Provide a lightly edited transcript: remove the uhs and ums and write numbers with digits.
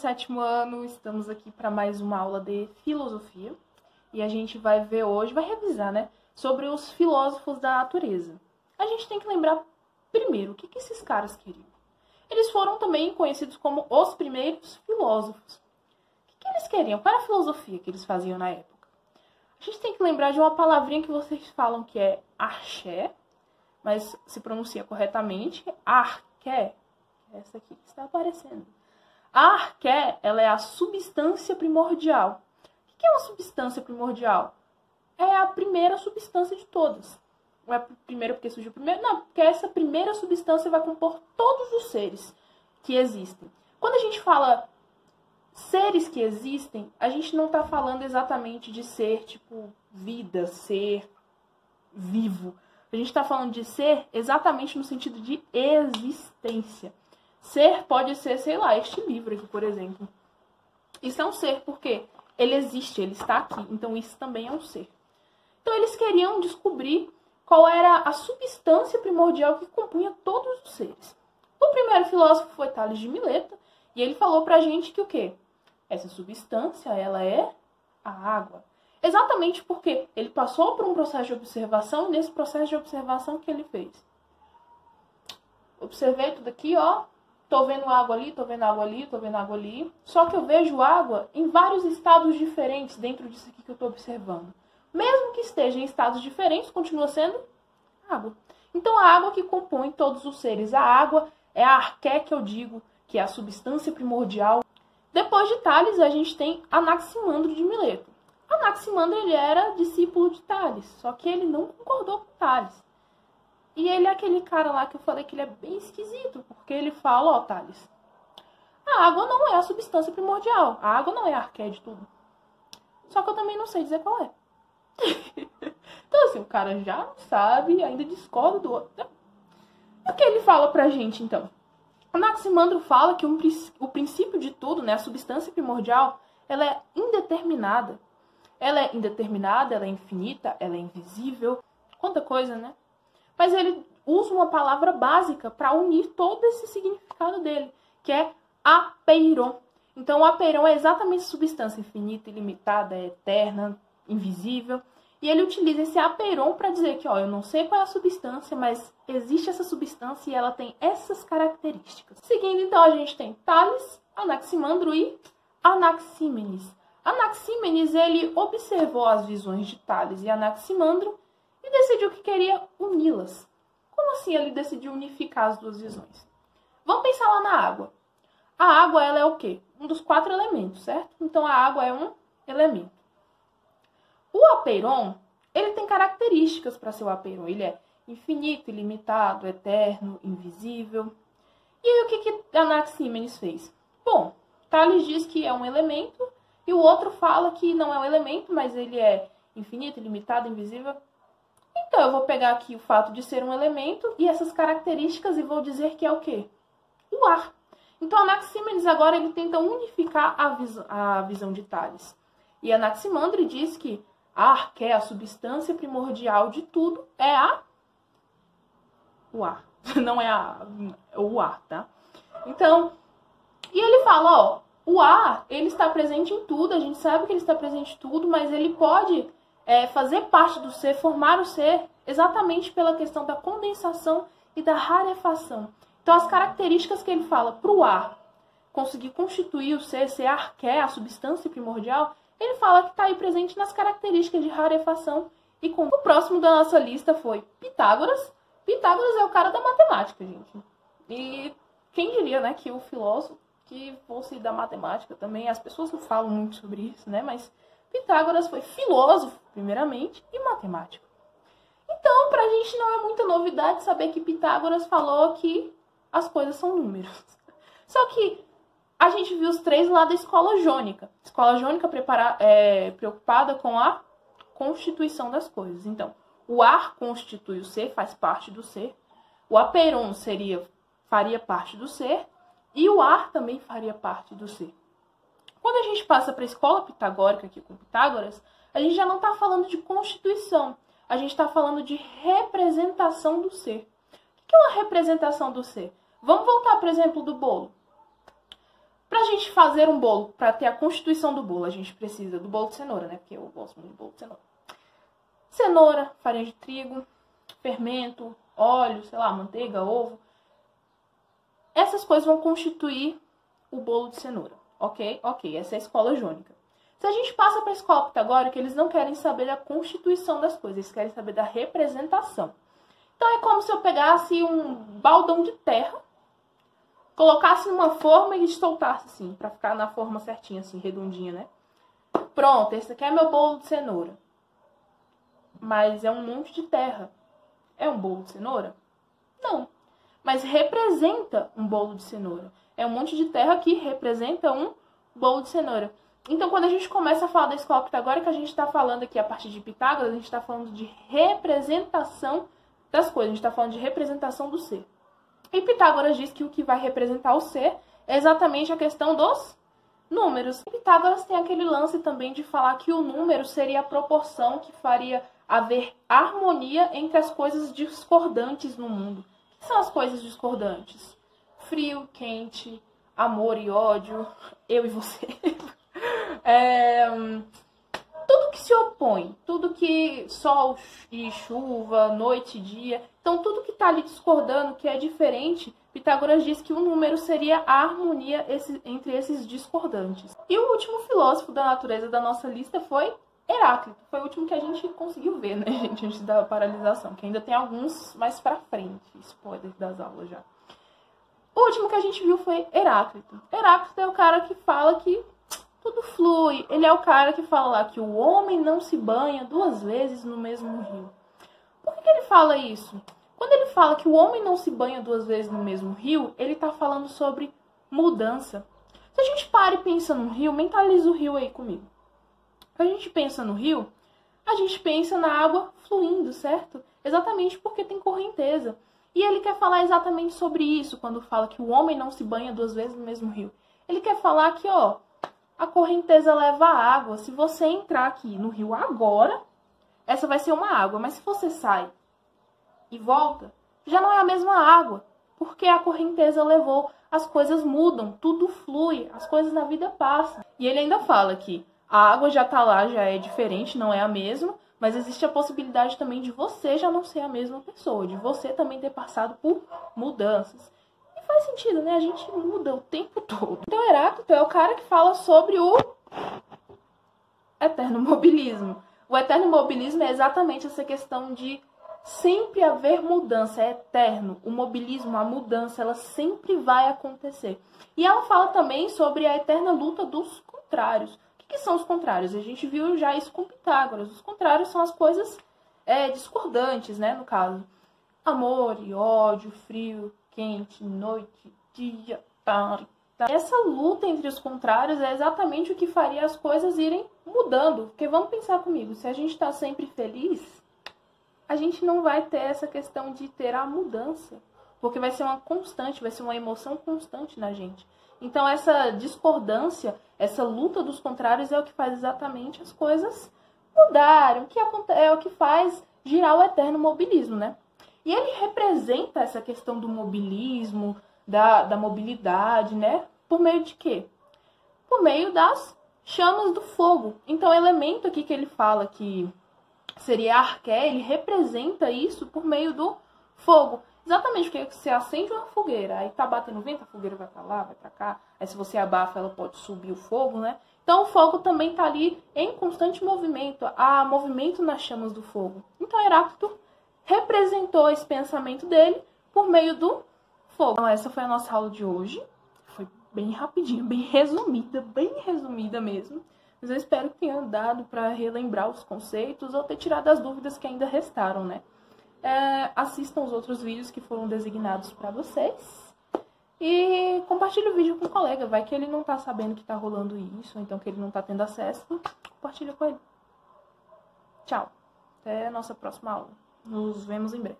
7º ano, estamos aqui para mais uma aula de filosofia e a gente vai ver hoje, vai revisar, né, sobre os filósofos da natureza. A gente tem que lembrar primeiro o que esses caras queriam. Eles foram também conhecidos como os primeiros filósofos. O que eles queriam? Qual era a filosofia que eles faziam na época? A gente tem que lembrar de uma palavrinha que vocês falam que é arché, mas se pronuncia corretamente, arché. Essa aqui que está aparecendo. A arqué, ela é a substância primordial. O que é uma substância primordial? É a primeira substância de todas. Não é primeiro porque surgiu primeiro, não, porque essa primeira substância vai compor todos os seres que existem. Quando a gente fala seres que existem, a gente não está falando exatamente de ser, tipo, vida, ser vivo. A gente está falando de ser exatamente no sentido de existência. Ser pode ser, sei lá, este livro aqui, por exemplo. Isso é um ser, porque ele existe, ele está aqui. Então, isso também é um ser. Então, eles queriam descobrir qual era a substância primordial que compunha todos os seres. O primeiro filósofo foi Tales de Mileto, e ele falou pra gente que o quê? Essa substância, ela é a água. Exatamente porque ele passou por um processo de observação, e nesse processo de observação, o que ele fez? Observei tudo aqui, ó. Tô vendo água ali, tô vendo água ali, tô vendo água ali. Só que eu vejo água em vários estados diferentes dentro disso aqui que eu tô observando. Mesmo que esteja em estados diferentes, continua sendo água. Então, a água que compõe todos os seres. A água é a arqué que eu digo, que é a substância primordial. Depois de Tales, a gente tem Anaximandro de Mileto. Anaximandro, ele era discípulo de Tales, só que ele não concordou com Tales. E ele é aquele cara lá que eu falei que ele é bem esquisito, porque ele fala, ó, Tales, a água não é a substância primordial, a água não é a arqué de tudo. Só que eu também não sei dizer qual é. Então, assim, o cara já não sabe, ainda discorda do outro. E o que ele fala pra gente, então? Anaximandro fala que o princípio de tudo, né, a substância primordial, ela é indeterminada. Ela é indeterminada, ela é infinita, ela é invisível. Quanta coisa, né? Mas ele usa uma palavra básica para unir todo esse significado dele, que é apeiron. Então, o apeiron é exatamente a substância infinita, ilimitada, eterna, invisível. E ele utiliza esse apeiron para dizer que, ó, eu não sei qual é a substância, mas existe essa substância e ela tem essas características. Seguindo, então, a gente tem Tales, Anaximandro e Anaxímenes. Anaxímenes, ele observou as visões de Tales e Anaximandro e decidiu que queria uni-las. Como assim ele decidiu unificar as duas visões? Vamos pensar lá na água. A água, ela é o quê? Um dos 4 elementos, certo? Então, a água é um elemento. O apeiron, ele tem características para ser o apeiron. Ele é infinito, ilimitado, eterno, invisível. E aí, o que Anaxímenes fez? Bom, Tales diz que é um elemento, e o outro fala que não é um elemento, mas ele é infinito, ilimitado, invisível. Então, eu vou pegar aqui o fato de ser um elemento e essas características e vou dizer que é o quê? O ar. Então, Anaxímenes agora ele tenta unificar a visão de Tales. E Anaximandro diz que a arqué, a substância primordial de tudo, é o ar. Não é o ar, tá? Então, e ele fala, ó, o ar, ele está presente em tudo, a gente sabe que ele está presente em tudo, mas ele pode fazer parte do ser, formar o ser, exatamente pela questão da condensação e da rarefação. Então, as características que ele fala para o ar conseguir constituir o ser arqué, a substância primordial, ele fala que está aí presente nas características de rarefação. E o próximo da nossa lista foi Pitágoras. Pitágoras é o cara da matemática, gente. E quem diria, né, que o filósofo que fosse da matemática também, as pessoas não falam muito sobre isso, né, mas Pitágoras foi filósofo, primeiramente, e matemático. Então, pra gente não é muita novidade saber que Pitágoras falou que as coisas são números. Só que a gente viu os 3 lá da escola jônica. Escola jônica preocupada com a constituição das coisas. Então, o ar constitui o ser, faz parte do ser. O apeiron faria parte do ser. E o ar também faria parte do ser. Quando a gente passa para a escola pitagórica aqui com Pitágoras, a gente já não está falando de constituição. A gente está falando de representação do ser. O que é uma representação do ser? Vamos voltar para o exemplo do bolo. Pra gente fazer um bolo, pra ter a constituição do bolo, a gente precisa do bolo de cenoura, né? Porque eu gosto muito do bolo de cenoura. Cenoura, farinha de trigo, fermento, óleo, sei lá, manteiga, ovo. Essas coisas vão constituir o bolo de cenoura, ok? Ok, essa é a escola jônica. Se a gente passa para a escola pitagórica, eles não querem saber da constituição das coisas, eles querem saber da representação. Então é como se eu pegasse um baldão de terra, colocasse numa forma e soltasse assim, para ficar na forma certinha, assim, redondinha, né? Pronto, esse aqui é meu bolo de cenoura. Mas é um monte de terra. É um bolo de cenoura? Não. Mas representa um bolo de cenoura. É um monte de terra que representa um bolo de cenoura. Então, quando a gente começa a falar da escola pitagórica, a gente está falando aqui, a partir de Pitágoras, a gente está falando de representação das coisas. A gente está falando de representação do ser. E Pitágoras diz que o que vai representar o ser é exatamente a questão dos números. Pitágoras tem aquele lance também de falar que o número seria a proporção que faria haver harmonia entre as coisas discordantes no mundo. O que são as coisas discordantes? Frio, quente, amor e ódio, eu e você. Tudo que se opõe, tudo que sol e chuva, noite e dia, então tudo que está ali discordando, que é diferente, Pitágoras diz que o número seria a harmonia entre esses discordantes. E o último filósofo da natureza da nossa lista foi Heráclito. Foi o último que a gente conseguiu ver, né, gente, antes da paralisação, que ainda tem alguns mais pra frente, spoiler das aulas já. O último que a gente viu foi Heráclito. Heráclito é o cara que fala que tudo flui. Ele é o cara que fala lá que o homem não se banha 2 vezes no mesmo rio. Por que ele fala isso? Quando ele fala que o homem não se banha 2 vezes no mesmo rio, ele está falando sobre mudança. Se a gente para e pensa num rio, mentaliza o rio aí comigo. Quando a gente pensa no rio, a gente pensa na água fluindo, certo? Exatamente porque tem correnteza. E ele quer falar exatamente sobre isso quando fala que o homem não se banha 2 vezes no mesmo rio. Ele quer falar que, ó, a correnteza leva a água. Se você entrar aqui no rio agora, essa vai ser uma água. Mas se você sai e volta, já não é a mesma água. Porque a correnteza levou. As coisas mudam, tudo flui, as coisas na vida passam. E ele ainda fala que a água já tá lá, já é diferente, não é a mesma. Mas existe a possibilidade também de você já não ser a mesma pessoa. De você também ter passado por mudanças. Faz sentido, né? A gente muda o tempo todo. Então, Heráclito é o cara que fala sobre o eterno mobilismo. O eterno mobilismo é exatamente essa questão de sempre haver mudança, é eterno. O mobilismo, a mudança, ela sempre vai acontecer. E ela fala também sobre a eterna luta dos contrários. O que são os contrários? A gente viu já isso com Pitágoras. Os contrários são as coisas discordantes, né? No caso, amor e ódio, frio, quente, noite, dia, tarde. Essa luta entre os contrários é exatamente o que faria as coisas irem mudando. Porque vamos pensar comigo, se a gente está sempre feliz, a gente não vai ter essa questão de ter a mudança. Porque vai ser uma constante, vai ser uma emoção constante na gente. Então essa discordância, essa luta dos contrários é o que faz exatamente as coisas mudarem. É o que faz girar o eterno mobilismo, né? E ele representa essa questão do mobilismo, da mobilidade, né? Por meio de quê? Por meio das chamas do fogo. Então, o elemento aqui que ele fala que seria arqué, ele representa isso por meio do fogo. Exatamente, porque você acende uma fogueira, aí tá batendo vento, a fogueira vai pra lá, vai pra cá. Aí se você abafa, ela pode subir o fogo, né? Então, o fogo também tá ali em constante movimento. Há movimento nas chamas do fogo. Então, Heráclito representou esse pensamento dele por meio do fogo. Então, essa foi a nossa aula de hoje. Foi bem rapidinha, bem resumida mesmo. Mas eu espero que tenha dado para relembrar os conceitos ou ter tirado as dúvidas que ainda restaram, né? Assistam os outros vídeos que foram designados para vocês. E compartilhe o vídeo com o colega. Vai que ele não tá sabendo que tá rolando isso, ou então que ele não tá tendo acesso. Compartilha com ele. Tchau. Até a nossa próxima aula. Nos vemos em breve.